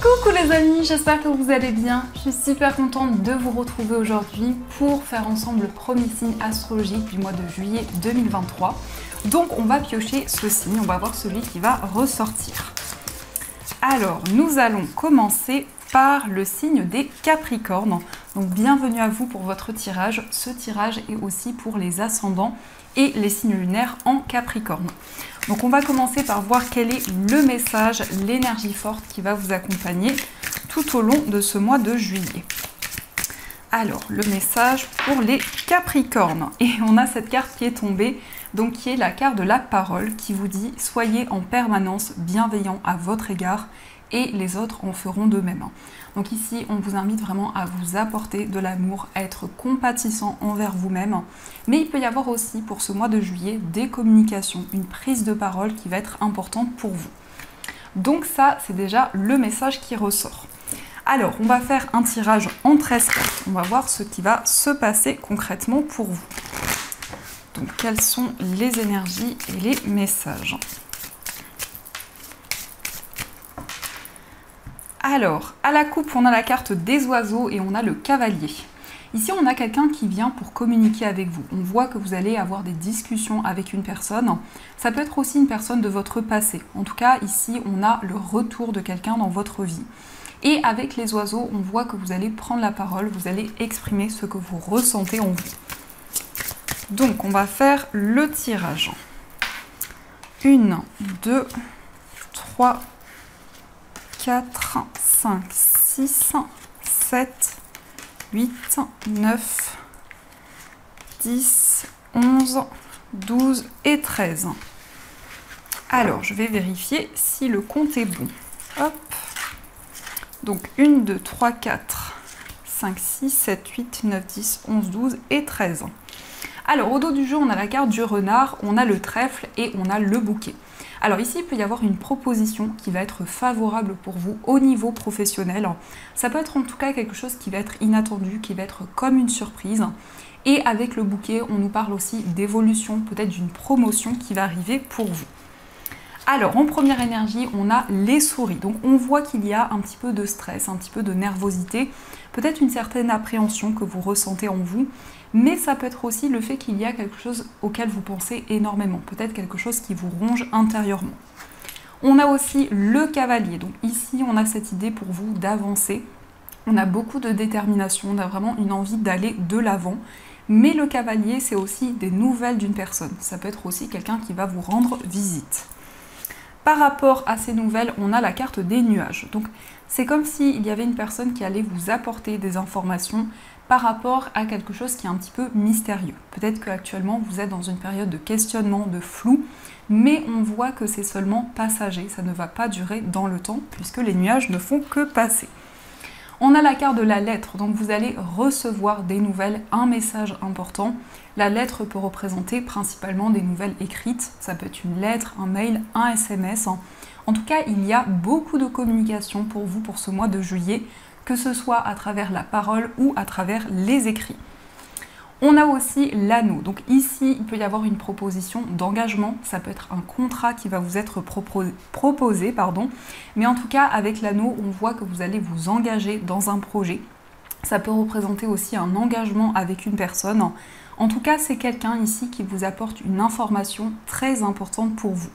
Coucou les amis, j'espère que vous allez bien. Je suis super contente de vous retrouver aujourd'hui pour faire ensemble le premier signe astrologique du mois de juillet 2023. Donc on va piocher ce signe, on va voir celui qui va ressortir. Alors nous allons commencer par le signe des Capricornes. Donc bienvenue à vous pour votre tirage. Ce tirage est aussi pour les ascendants et les signes lunaires en Capricorne. Donc on va commencer par voir quel est le message, l'énergie forte qui va vous accompagner tout au long de ce mois de juillet. Alors le message pour les Capricornes. Et on a cette carte qui est tombée, donc qui est la carte de la parole qui vous dit « Soyez en permanence bienveillant à votre égard et les autres en feront de même ». Donc ici, on vous invite vraiment à vous apporter de l'amour, à être compatissant envers vous-même. Mais il peut y avoir aussi pour ce mois de juillet des communications, une prise de parole qui va être importante pour vous. Donc ça, c'est déjà le message qui ressort. Alors, on va faire un tirage en 13 cartes. On va voir ce qui va se passer concrètement pour vous. Donc, quelles sont les énergies et les messages ? Alors, à la coupe, on a la carte des oiseaux et on a le cavalier. Ici, on a quelqu'un qui vient pour communiquer avec vous. On voit que vous allez avoir des discussions avec une personne. Ça peut être aussi une personne de votre passé. En tout cas, ici, on a le retour de quelqu'un dans votre vie. Et avec les oiseaux, on voit que vous allez prendre la parole, vous allez exprimer ce que vous ressentez en vous. Donc, on va faire le tirage. 1, 2, 3, 4, 5, 6, 7, 8, 9, 10, 11, 12 et 13. Alors, je vais vérifier si le compte est bon. Hop. Donc, 1, 2, 3, 4, 5, 6, 7, 8, 9, 10, 11, 12 et 13. Alors, au dos du jeu, on a la carte du renard, on a le trèfle et on a le bouquet. Alors ici, il peut y avoir une proposition qui va être favorable pour vous au niveau professionnel. Ça peut être en tout cas quelque chose qui va être inattendu, qui va être comme une surprise. Et avec le bouquet, on nous parle aussi d'évolution, peut-être d'une promotion qui va arriver pour vous. Alors, en première énergie, on a les souris. Donc, on voit qu'il y a un petit peu de stress, un petit peu de nervosité, peut-être une certaine appréhension que vous ressentez en vous, mais ça peut être aussi le fait qu'il y a quelque chose auquel vous pensez énormément, peut-être quelque chose qui vous ronge intérieurement. On a aussi le cavalier. Donc ici, on a cette idée pour vous d'avancer. On a beaucoup de détermination, on a vraiment une envie d'aller de l'avant. Mais le cavalier, c'est aussi des nouvelles d'une personne. Ça peut être aussi quelqu'un qui va vous rendre visite. Par rapport à ces nouvelles, on a la carte des nuages. Donc c'est comme s'il y avait une personne qui allait vous apporter des informations par rapport à quelque chose qui est un petit peu mystérieux. Peut-être qu'actuellement vous êtes dans une période de questionnement, de flou, mais on voit que c'est seulement passager, ça ne va pas durer dans le temps puisque les nuages ne font que passer. On a la carte de la lettre, donc vous allez recevoir des nouvelles, un message important. La lettre peut représenter principalement des nouvelles écrites, ça peut être une lettre, un mail, un SMS. En tout cas, il y a beaucoup de communication pour vous pour ce mois de juillet, que ce soit à travers la parole ou à travers les écrits. On a aussi l'anneau. Donc ici, il peut y avoir une proposition d'engagement. Ça peut être un contrat qui va vous être proposé. Mais en tout cas, avec l'anneau, on voit que vous allez vous engager dans un projet. Ça peut représenter aussi un engagement avec une personne. En tout cas, c'est quelqu'un ici qui vous apporte une information très importante pour vous.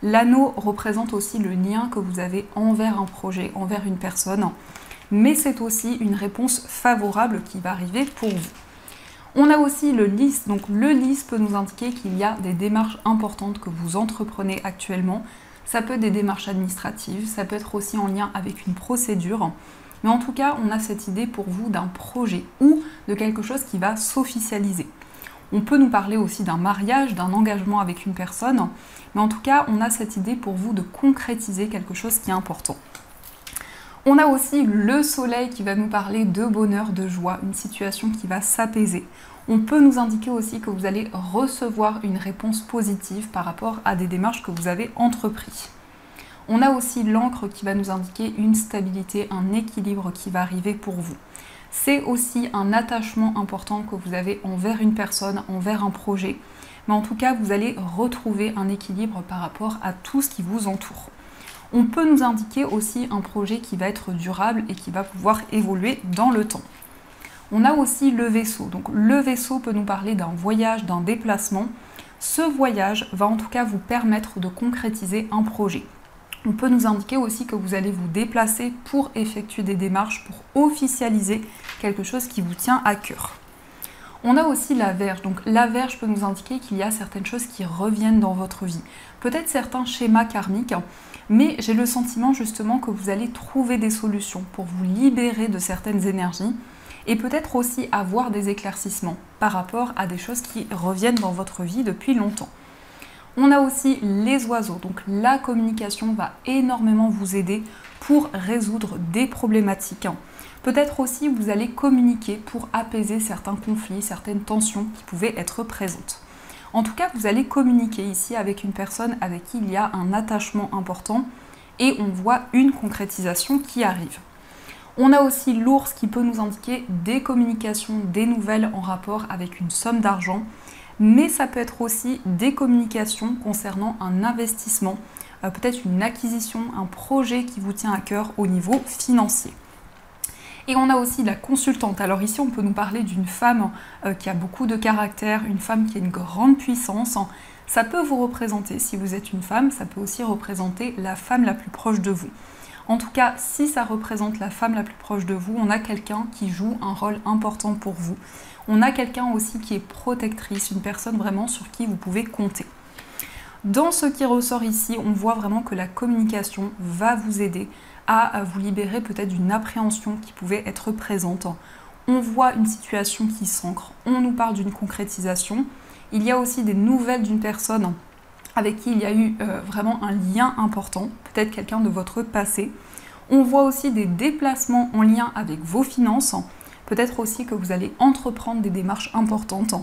L'anneau représente aussi le lien que vous avez envers un projet, envers une personne. Mais c'est aussi une réponse favorable qui va arriver pour vous. On a aussi le lys. Donc le lys peut nous indiquer qu'il y a des démarches importantes que vous entreprenez actuellement. Ça peut être des démarches administratives, ça peut être aussi en lien avec une procédure. Mais en tout cas, on a cette idée pour vous d'un projet ou de quelque chose qui va s'officialiser. On peut nous parler aussi d'un mariage, d'un engagement avec une personne. Mais en tout cas, on a cette idée pour vous de concrétiser quelque chose qui est important. On a aussi le soleil qui va nous parler de bonheur, de joie, une situation qui va s'apaiser. On peut nous indiquer aussi que vous allez recevoir une réponse positive par rapport à des démarches que vous avez entreprises. On a aussi l'encre qui va nous indiquer une stabilité, un équilibre qui va arriver pour vous. C'est aussi un attachement important que vous avez envers une personne, envers un projet. Mais en tout cas, vous allez retrouver un équilibre par rapport à tout ce qui vous entoure. On peut nous indiquer aussi un projet qui va être durable et qui va pouvoir évoluer dans le temps. On a aussi le vaisseau. Donc le vaisseau peut nous parler d'un voyage, d'un déplacement. Ce voyage va en tout cas vous permettre de concrétiser un projet. On peut nous indiquer aussi que vous allez vous déplacer pour effectuer des démarches, pour officialiser quelque chose qui vous tient à cœur. On a aussi la Vierge. Donc la Vierge peut nous indiquer qu'il y a certaines choses qui reviennent dans votre vie. Peut-être certains schémas karmiques, mais j'ai le sentiment justement que vous allez trouver des solutions pour vous libérer de certaines énergies et peut-être aussi avoir des éclaircissements par rapport à des choses qui reviennent dans votre vie depuis longtemps. On a aussi les oiseaux, donc la communication va énormément vous aider pour résoudre des problématiques. Peut-être aussi vous allez communiquer pour apaiser certains conflits, certaines tensions qui pouvaient être présentes. En tout cas, vous allez communiquer ici avec une personne avec qui il y a un attachement important et on voit une concrétisation qui arrive. On a aussi l'ours qui peut nous indiquer des communications, des nouvelles en rapport avec une somme d'argent, mais ça peut être aussi des communications concernant un investissement, peut-être une acquisition, un projet qui vous tient à cœur au niveau financier. Et on a aussi la consultante. Alors ici, on peut nous parler d'une femme qui a beaucoup de caractère, une femme qui a une grande puissance. Ça peut vous représenter, si vous êtes une femme, ça peut aussi représenter la femme la plus proche de vous. En tout cas, si ça représente la femme la plus proche de vous, on a quelqu'un qui joue un rôle important pour vous. On a quelqu'un aussi qui est protectrice, une personne vraiment sur qui vous pouvez compter. Dans ce qui ressort ici, on voit vraiment que la communication va vous aider à vous libérer peut-être d'une appréhension qui pouvait être présente. On voit une situation qui s'ancre, on nous parle d'une concrétisation. Il y a aussi des nouvelles d'une personne avec qui il y a eu vraiment un lien important, peut-être quelqu'un de votre passé. On voit aussi des déplacements en lien avec vos finances, peut-être aussi que vous allez entreprendre des démarches importantes.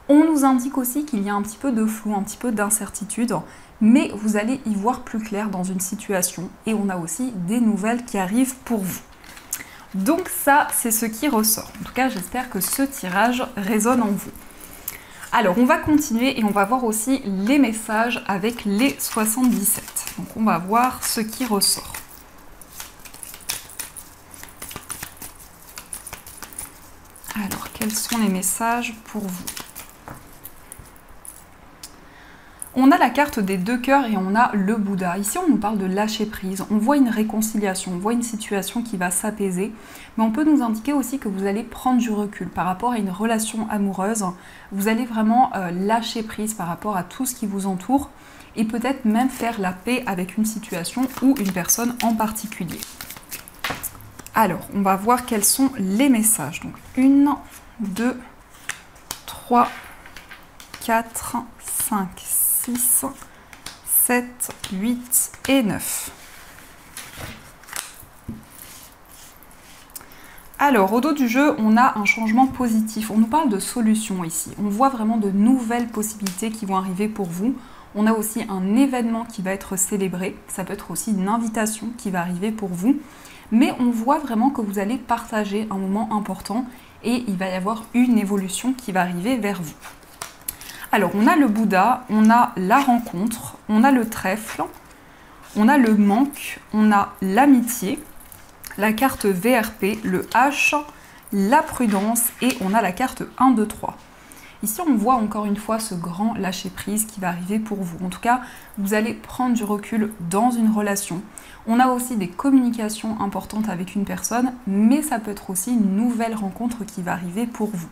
On nous indique aussi qu'il y a un petit peu de flou, un petit peu d'incertitude, mais vous allez y voir plus clair dans une situation et on a aussi des nouvelles qui arrivent pour vous. Donc ça, c'est ce qui ressort. En tout cas, j'espère que ce tirage résonne en vous. Alors, on va continuer et on va voir aussi les messages avec les 77. Donc, on va voir ce qui ressort. Alors, quels sont les messages pour vous ? On a la carte des deux cœurs et on a le Bouddha. Ici, on nous parle de lâcher prise. On voit une réconciliation, on voit une situation qui va s'apaiser. Mais on peut nous indiquer aussi que vous allez prendre du recul par rapport à une relation amoureuse. Vous allez vraiment lâcher prise par rapport à tout ce qui vous entoure et peut-être même faire la paix avec une situation ou une personne en particulier. Alors, on va voir quels sont les messages. Donc, 1, 2, 3, 4, 5, 6, 7, 8 et 9. Alors, au dos du jeu, on a un changement positif. On nous parle de solutions ici. On voit vraiment de nouvelles possibilités qui vont arriver pour vous. On a aussi un événement qui va être célébré. Ça peut être aussi une invitation qui va arriver pour vous. Mais on voit vraiment que vous allez partager un moment important et il va y avoir une évolution qui va arriver vers vous. Alors, on a le Bouddha, on a la rencontre, on a le trèfle, on a le manque, on a l'amitié, la carte VRP, le H, la prudence et on a la carte 1, 2, 3. Ici, on voit encore une fois ce grand lâcher-prise qui va arriver pour vous. En tout cas, vous allez prendre du recul dans une relation. On a aussi des communications importantes avec une personne, mais ça peut être aussi une nouvelle rencontre qui va arriver pour vous.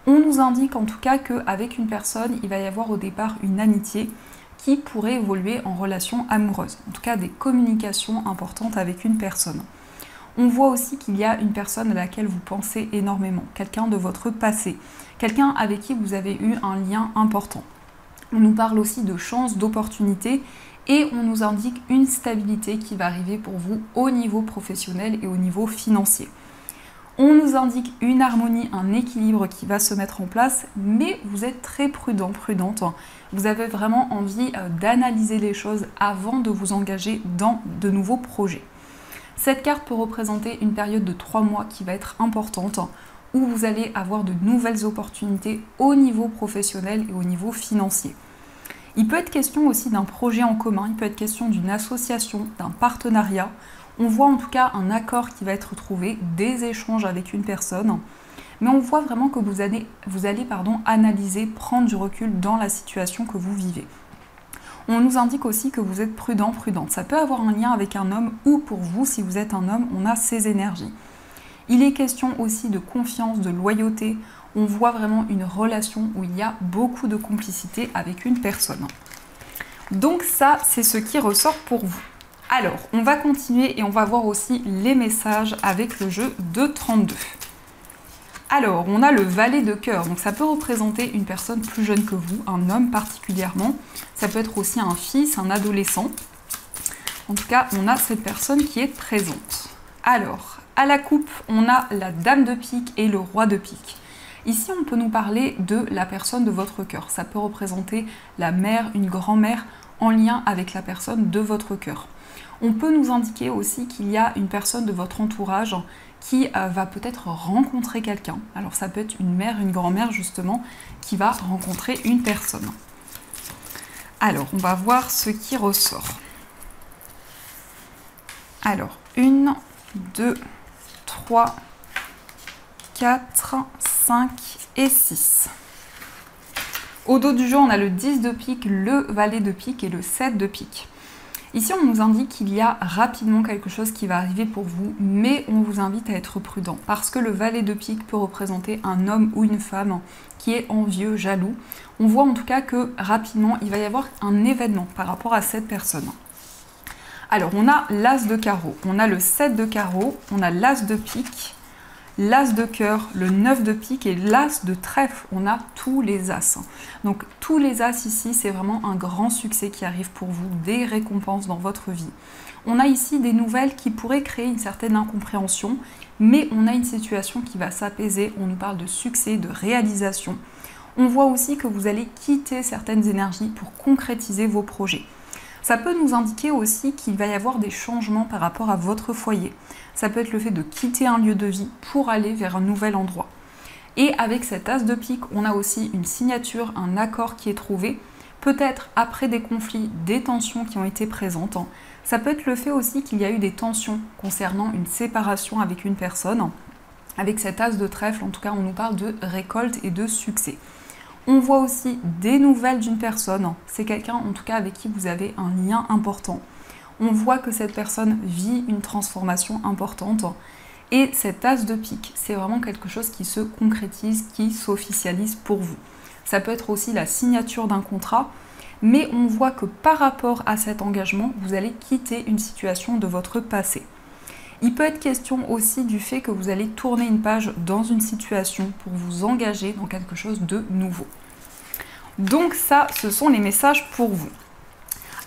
On nous indique en tout cas qu'avec une personne, il va y avoir au départ une amitié qui pourrait évoluer en relation amoureuse. En tout cas, des communications importantes avec une personne. On voit aussi qu'il y a une personne à laquelle vous pensez énormément, quelqu'un de votre passé, quelqu'un avec qui vous avez eu un lien important. On nous parle aussi de chance, d'opportunité et on nous indique une stabilité qui va arriver pour vous au niveau professionnel et au niveau financier. On nous indique une harmonie, un équilibre qui va se mettre en place, mais vous êtes très prudent, prudente. Vous avez vraiment envie d'analyser les choses avant de vous engager dans de nouveaux projets. Cette carte peut représenter une période de 3 mois qui va être importante, où vous allez avoir de nouvelles opportunités au niveau professionnel et au niveau financier. Il peut être question aussi d'un projet en commun, il peut être question d'une association, d'un partenariat. On voit en tout cas un accord qui va être trouvé, des échanges avec une personne. Mais on voit vraiment que vous allez analyser, prendre du recul dans la situation que vous vivez. On nous indique aussi que vous êtes prudent, prudente. Ça peut avoir un lien avec un homme ou pour vous, si vous êtes un homme, on a ces énergies. Il est question aussi de confiance, de loyauté. On voit vraiment une relation où il y a beaucoup de complicité avec une personne. Donc ça, c'est ce qui ressort pour vous. Alors, on va continuer et on va voir aussi les messages avec le jeu de 32. Alors, on a le valet de cœur, donc ça peut représenter une personne plus jeune que vous, un homme particulièrement. Ça peut être aussi un fils, un adolescent. En tout cas, on a cette personne qui est présente. Alors, à la coupe, on a la dame de pique et le roi de pique. Ici, on peut nous parler de la personne de votre cœur. Ça peut représenter la mère, une grand-mère en lien avec la personne de votre cœur. On peut nous indiquer aussi qu'il y a une personne de votre entourage qui va peut-être rencontrer quelqu'un. Alors ça peut être une mère, une grand-mère justement, qui va rencontrer une personne. Alors, on va voir ce qui ressort. Alors, 1, 2, 3, 4, 5 et 6. Au dos du jeu, on a le 10 de pique, le valet de pique et le 7 de pique. Ici, on nous indique qu'il y a rapidement quelque chose qui va arriver pour vous, mais on vous invite à être prudent parce que le valet de pique peut représenter un homme ou une femme qui est envieux, jaloux. On voit en tout cas que rapidement, il va y avoir un événement par rapport à cette personne. Alors, on a l'as de carreau, on a le 7 de carreau, on a l'as de pique, l'as de cœur, le 9 de pique et l'as de trèfle. On a tous les as. Donc tous les as ici, c'est vraiment un grand succès qui arrive pour vous, des récompenses dans votre vie. On a ici des nouvelles qui pourraient créer une certaine incompréhension, mais on a une situation qui va s'apaiser. On nous parle de succès, de réalisation. On voit aussi que vous allez quitter certaines énergies pour concrétiser vos projets. Ça peut nous indiquer aussi qu'il va y avoir des changements par rapport à votre foyer. Ça peut être le fait de quitter un lieu de vie pour aller vers un nouvel endroit. Et avec cet as de pique, on a aussi une signature, un accord qui est trouvé. Peut-être après des conflits, des tensions qui ont été présentes. Ça peut être le fait aussi qu'il y a eu des tensions concernant une séparation avec une personne. Avec cet as de trèfle, en tout cas, on nous parle de récolte et de succès. On voit aussi des nouvelles d'une personne. C'est quelqu'un, en tout cas, avec qui vous avez un lien important. On voit que cette personne vit une transformation importante. Et cet as de pique, c'est vraiment quelque chose qui se concrétise, qui s'officialise pour vous. Ça peut être aussi la signature d'un contrat, mais on voit que par rapport à cet engagement, vous allez quitter une situation de votre passé. Il peut être question aussi du fait que vous allez tourner une page dans une situation pour vous engager dans quelque chose de nouveau. Donc ça, ce sont les messages pour vous.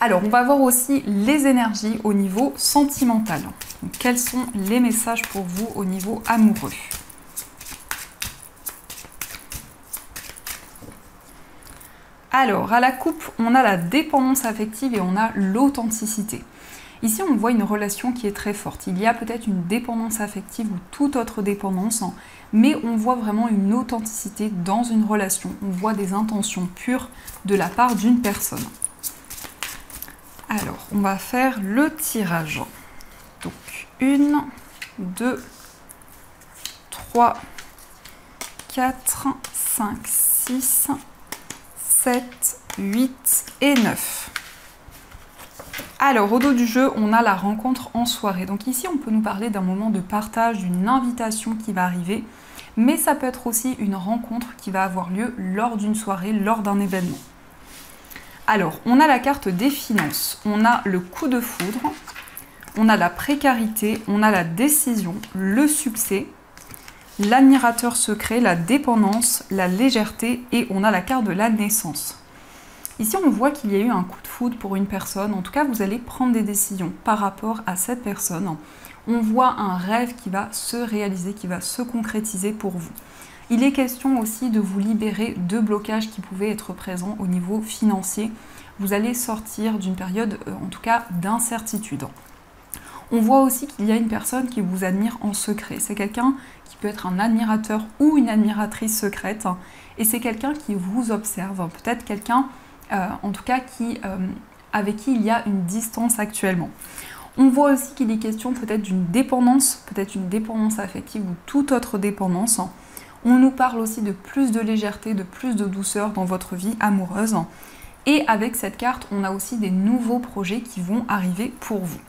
Alors, on va voir aussi les énergies au niveau sentimental. Donc, quels sont les messages pour vous au niveau amoureux ? Alors, à la coupe, on a la dépendance affective et on a l'authenticité. Ici, on voit une relation qui est très forte. Il y a peut-être une dépendance affective ou toute autre dépendance, mais on voit vraiment une authenticité dans une relation. On voit des intentions pures de la part d'une personne. Alors, on va faire le tirage. Donc, 1, 2, 3, 4, 5, 6, 7, 8 et 9. Alors, au dos du jeu, on a la rencontre en soirée. Donc ici, on peut nous parler d'un moment de partage, d'une invitation qui va arriver, mais ça peut être aussi une rencontre qui va avoir lieu lors d'une soirée, lors d'un événement. Alors, on a la carte des finances, on a le coup de foudre, on a la précarité, on a la décision, le succès, l'admirateur secret, la dépendance, la légèreté et on a la carte de la naissance. Ici, on voit qu'il y a eu un coup de foudre pour une personne. En tout cas, vous allez prendre des décisions par rapport à cette personne. On voit un rêve qui va se réaliser, qui va se concrétiser pour vous. Il est question aussi de vous libérer de blocages qui pouvaient être présents au niveau financier. Vous allez sortir d'une période, en tout cas, d'incertitude. On voit aussi qu'il y a une personne qui vous admire en secret. C'est quelqu'un qui peut être un admirateur ou une admiratrice secrète. Et c'est quelqu'un qui vous observe. Peut-être quelqu'un en tout cas avec qui il y a une distance actuellement. On voit aussi qu'il est question peut-être d'une dépendance, peut-être une dépendance affective ou toute autre dépendance. On nous parle aussi de plus de légèreté, de plus de douceur dans votre vie amoureuse. Et avec cette carte, on a aussi des nouveaux projets qui vont arriver pour vous.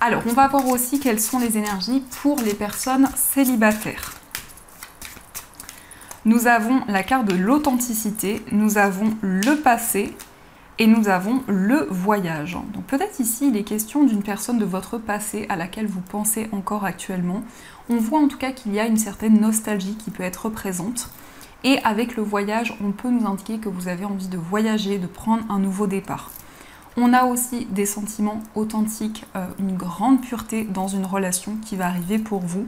Alors, on va voir aussi quelles sont les énergies pour les personnes célibataires. Nous avons la carte de l'authenticité, nous avons le passé et nous avons le voyage. Donc peut-être ici, il est question d'une personne de votre passé à laquelle vous pensez encore actuellement. On voit en tout cas qu'il y a une certaine nostalgie qui peut être présente. Et avec le voyage, on peut nous indiquer que vous avez envie de voyager, de prendre un nouveau départ. On a aussi des sentiments authentiques, une grande pureté dans une relation qui va arriver pour vous.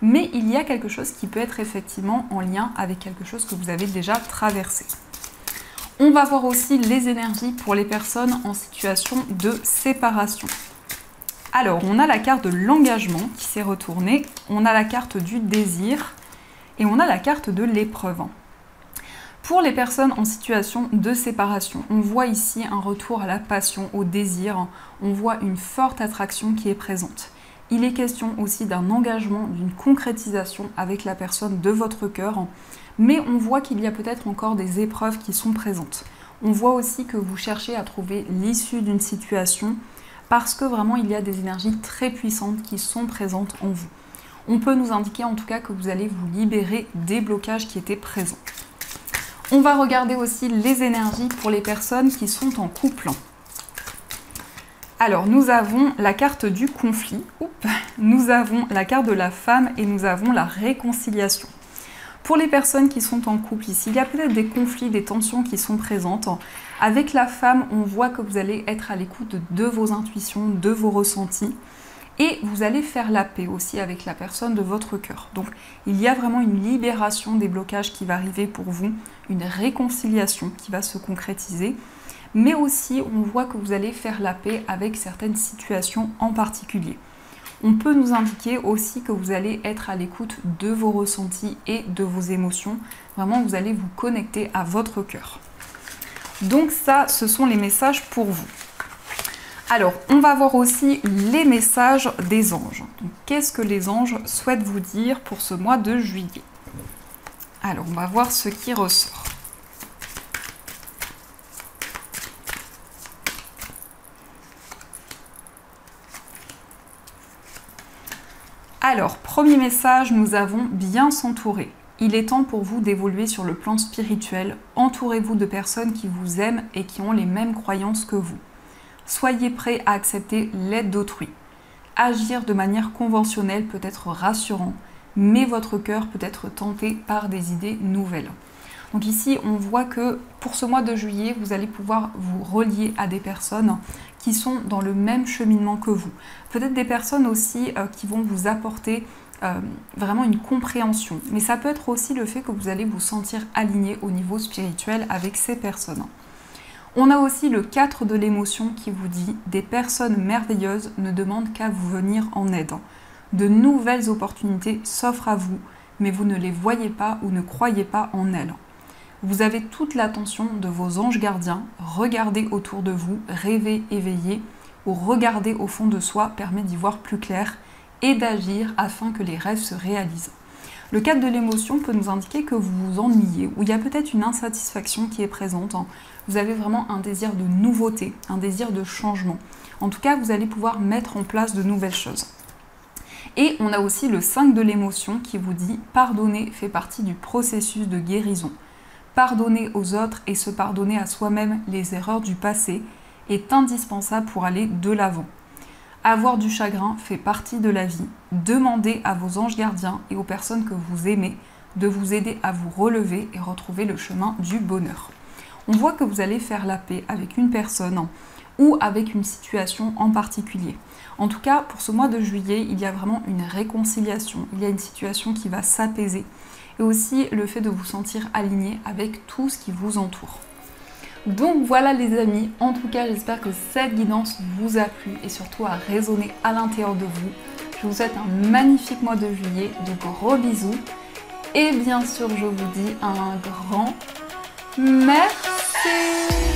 Mais il y a quelque chose qui peut être effectivement en lien avec quelque chose que vous avez déjà traversé. On va voir aussi les énergies pour les personnes en situation de séparation. Alors, on a la carte de l'engagement qui s'est retournée, on a la carte du désir et on a la carte de l'épreuve. Pour les personnes en situation de séparation, on voit ici un retour à la passion, au désir, on voit une forte attraction qui est présente. Il est question aussi d'un engagement, d'une concrétisation avec la personne de votre cœur, mais on voit qu'il y a peut-être encore des épreuves qui sont présentes. On voit aussi que vous cherchez à trouver l'issue d'une situation parce que vraiment il y a des énergies très puissantes qui sont présentes en vous. On peut nous indiquer en tout cas que vous allez vous libérer des blocages qui étaient présents. On va regarder aussi les énergies pour les personnes qui sont en couple. Alors, nous avons la carte du conflit, nous avons la carte de la femme et nous avons la réconciliation. Pour les personnes qui sont en couple ici, il y a peut-être des conflits, des tensions qui sont présentes. Avec la femme, on voit que vous allez être à l'écoute de vos intuitions, de vos ressentis. Et vous allez faire la paix aussi avec la personne de votre cœur. Donc, il y a vraiment une libération des blocages qui va arriver pour vous, une réconciliation qui va se concrétiser. Mais aussi, on voit que vous allez faire la paix avec certaines situations en particulier. On peut nous indiquer aussi que vous allez être à l'écoute de vos ressentis et de vos émotions. Vraiment, vous allez vous connecter à votre cœur. Donc ça, ce sont les messages pour vous. Alors, on va voir aussi les messages des anges. Qu'est-ce que les anges souhaitent vous dire pour ce mois de juillet? Alors, on va voir ce qui ressort. Alors, premier message, nous avons bien s'entourer. Il est temps pour vous d'évoluer sur le plan spirituel. Entourez-vous de personnes qui vous aiment et qui ont les mêmes croyances que vous. Soyez prêts à accepter l'aide d'autrui. Agir de manière conventionnelle peut être rassurant, mais votre cœur peut être tenté par des idées nouvelles. Donc ici, on voit que pour ce mois de juillet, vous allez pouvoir vous relier à des personnes qui sont dans le même cheminement que vous. Peut-être des personnes aussi qui vont vous apporter vraiment une compréhension. Mais ça peut être aussi le fait que vous allez vous sentir aligné au niveau spirituel avec ces personnes. On a aussi le 4 de l'émotion qui vous dit « Des personnes merveilleuses ne demandent qu'à vous venir en aide. De nouvelles opportunités s'offrent à vous, mais vous ne les voyez pas ou ne croyez pas en elles. Vous avez toute l'attention de vos anges gardiens. Regardez autour de vous, rêvez, éveillez, ou regarder au fond de soi permet d'y voir plus clair et d'agir afin que les rêves se réalisent. » Le 4 de l'émotion peut nous indiquer que vous vous ennuyez, ou il y a peut-être une insatisfaction qui est présente. Vous avez vraiment un désir de nouveauté, un désir de changement. En tout cas, vous allez pouvoir mettre en place de nouvelles choses. Et on a aussi le 5 de l'émotion qui vous dit « Pardonner fait partie du processus de guérison. Pardonner aux autres et se pardonner à soi-même les erreurs du passé est indispensable pour aller de l'avant. Avoir du chagrin fait partie de la vie. Demandez à vos anges gardiens et aux personnes que vous aimez de vous aider à vous relever et retrouver le chemin du bonheur. » On voit que vous allez faire la paix avec une personne ou avec une situation en particulier. En tout cas, pour ce mois de juillet, il y a vraiment une réconciliation, il y a une situation qui va s'apaiser et aussi le fait de vous sentir aligné avec tout ce qui vous entoure. Donc voilà les amis, en tout cas j'espère que cette guidance vous a plu et surtout a résonné à l'intérieur de vous. Je vous souhaite un magnifique mois de juillet, de gros bisous et bien sûr je vous dis un grand merci.